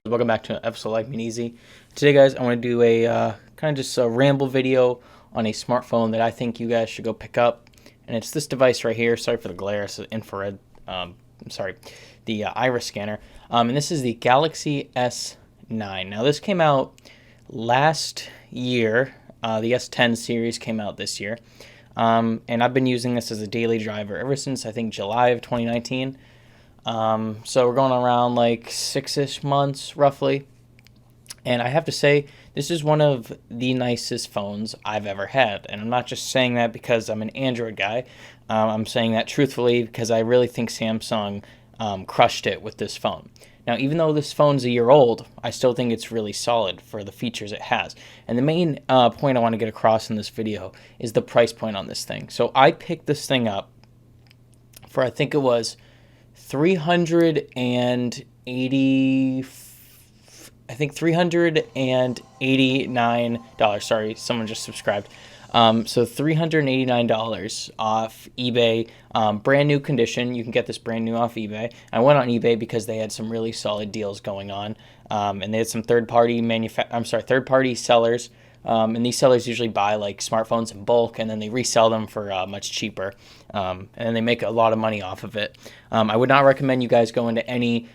Welcome back to an episode of Life Made Easy. Today, guys, I want to do a kind of just a ramble video on a smartphone that I think you guys should go pick up, and it's this device right here. Sorry for the glare. It's an infrared. The iris scanner. And this is the Galaxy S9. Now, this came out last year. The S10 series came out this year, and I've been using this as a daily driver ever since I think July of 2019. So we're going around like 6-ish months roughly. And I have to say, this is one of the nicest phones I've ever had. And I'm not just saying that because I'm an Android guy. I'm saying that truthfully because I really think Samsung crushed it with this phone. Now, even though this phone's a year old, I still think it's really solid for the features it has. And the main point I want to get across in this video is the price point on this thing. So I picked this thing up for, I think it was $389. Sorry, someone just subscribed. So $389 off eBay, brand new condition. You can get this brand new off eBay. I went on eBay because they had some really solid deals going on, and they had some third-party sellers. And these sellers usually buy like smartphones in bulk, and then they resell them for much cheaper, and then they make a lot of money off of it. I would not recommend you guys go into any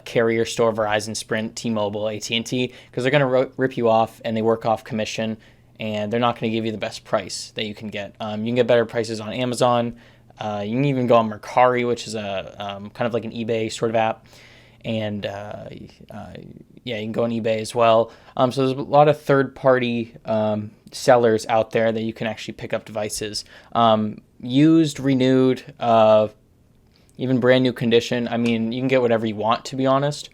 carrier store, Verizon, Sprint, T-Mobile, AT&T, because they're going to rip you off, and they work off commission, and they're not going to give you the best price that you can get. You can get better prices on Amazon. You can even go on Mercari, which is a kind of like an eBay sort of app. And you can go on eBay as well. So there's a lot of third-party sellers out there that you can actually pick up devices. Used, renewed, even brand new condition. I mean, you can get whatever you want, to be honest.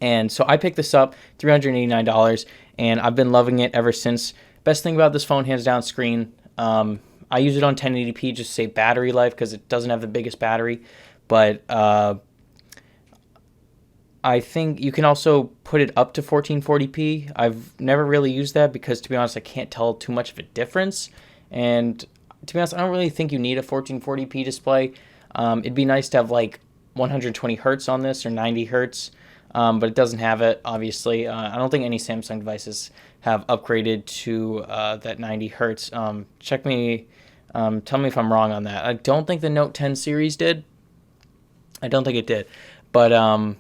And so I picked this up, $389, and I've been loving it ever since. Best thing about this phone, hands down, screen. I use it on 1080p just to save battery life because it doesn't have the biggest battery. But I think you can also put it up to 1440p. I've never really used that because, to be honest, I can't tell too much of a difference. And to be honest, I don't really think you need a 1440p display. It'd be nice to have like 120 hertz on this or 90 hertz, but it doesn't have it, obviously. I don't think any Samsung devices have upgraded to that 90 hertz. Tell me if I'm wrong on that. I don't think the Note 10 series did. I don't think it did, but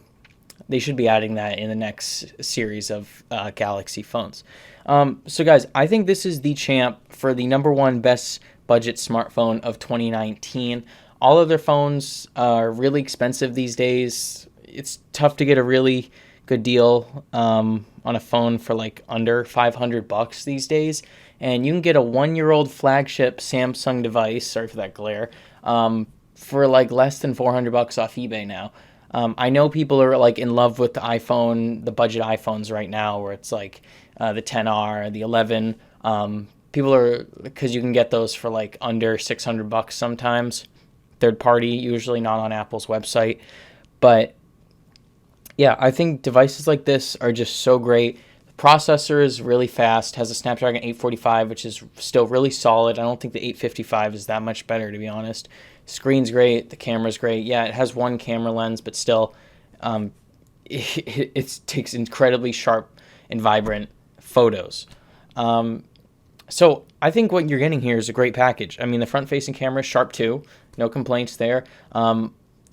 they should be adding that in the next series of Galaxy phones. So guys, I think this is the champ for the #1 best budget smartphone of 2019. All of their phones are really expensive these days. It's tough to get a really good deal on a phone for like under $500 these days. And you can get a 1-year-old flagship Samsung device, sorry for that glare, for like less than $400 off eBay now. I know people are like in love with the iPhone, the budget iPhones right now, where it's like the 10R, the 11. People are, because you can get those for like under $600 sometimes, third party, usually not on Apple's website. But yeah, I think devices like this are just so great. The processor is really fast, has a Snapdragon 845, which is still really solid. I don't think the 855 is that much better, to be honest. Screen's great, the camera's great. Yeah, it has one camera lens, but still, it takes incredibly sharp and vibrant photos. So I think what you're getting here is a great package. I mean, the front-facing camera is sharp too, no complaints there.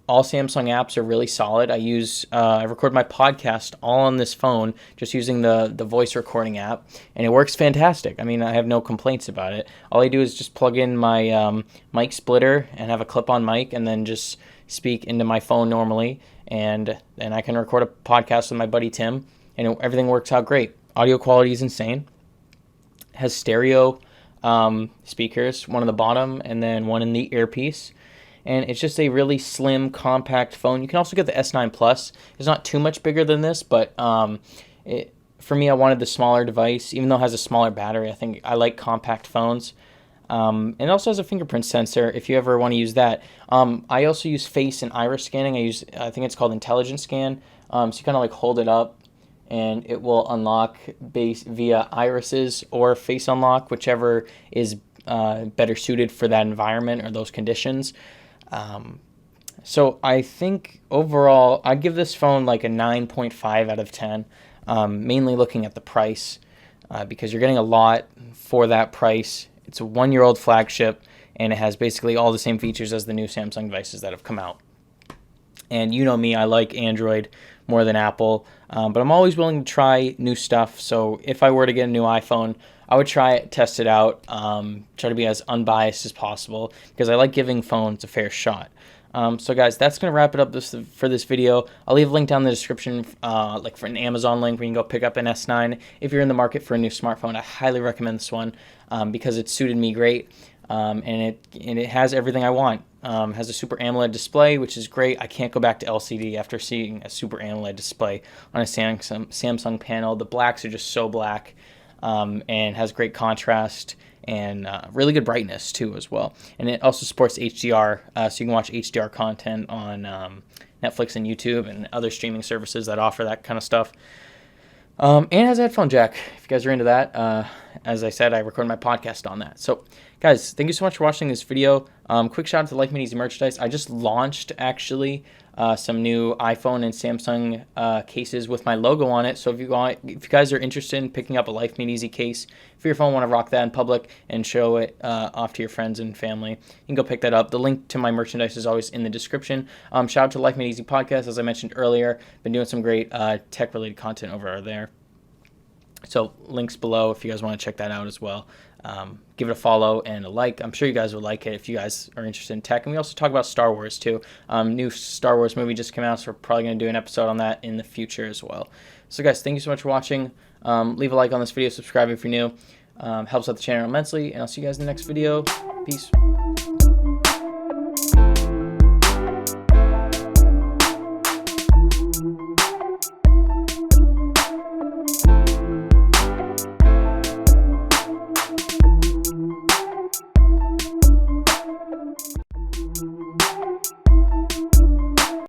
All Samsung apps are really solid. I record my podcast all on this phone just using the voice recording app, and it works fantastic. I mean, I have no complaints about it. All I do is just plug in my mic splitter and have a clip-on mic, and then just speak into my phone normally, and then I can record a podcast with my buddy Tim, and everything works out great. Audio quality is insane. It has stereo speakers, one on the bottom and then one in the earpiece. And it's just a really slim, compact phone. You can also get the S9 Plus. It's not too much bigger than this, but for me, I wanted the smaller device. Even though it has a smaller battery, I think I like compact phones. And it also has a fingerprint sensor if you ever want to use that. I also use face and iris scanning. I think it's called intelligent scan. So you kind of like hold it up, and it will unlock via irises or face unlock, whichever is better suited for that environment or those conditions. So I think overall, I'd give this phone like a 9.5 out of 10, mainly looking at the price, because you're getting a lot for that price. It's a 1-year-old flagship, and it has basically all the same features as the new Samsung devices that have come out. And you know me, I like Android more than Apple, but I'm always willing to try new stuff. So if I were to get a new iPhone, I would try it, test it out, try to be as unbiased as possible, because I like giving phones a fair shot. So guys, that's going to wrap it up for this video. I'll leave a link down in the description, like for an Amazon link where you can go pick up an S9. If you're in the market for a new smartphone, I highly recommend this one because it suited me great, and it has everything I want. Has a Super AMOLED display, which is great. I can't go back to LCD after seeing a Super AMOLED display on a Samsung panel. The blacks are just so black, and has great contrast and really good brightness too as well. And it also supports HDR, so you can watch HDR content on Netflix and YouTube and other streaming services that offer that kind of stuff. And it has a headphone jack, if you guys are into that. As I said, I record my podcast on that. So, guys, thank you so much for watching this video. Quick shout out to Like Me Easy merchandise. I just launched, actually, some new iPhone and Samsung cases with my logo on it. So if you guys are interested in picking up a Life Made Easy case for your phone, want to rock that in public and show it off to your friends and family, you can go pick that up. The link to my merchandise is always in the description. Shout out to Life Made Easy podcast, as I mentioned earlier. Been doing some great tech-related content over there. So links below if you guys want to check that out as well. Give it a follow and a like. I'm sure you guys would like it if you guys are interested in tech. And we also talk about Star Wars too. New Star Wars movie just came out, so we're probably going to do an episode on that in the future as well. So guys, thank you so much for watching. Leave a like on this video, subscribe if you're new. Helps out the channel immensely, and I'll see you guys in the next video. Peace.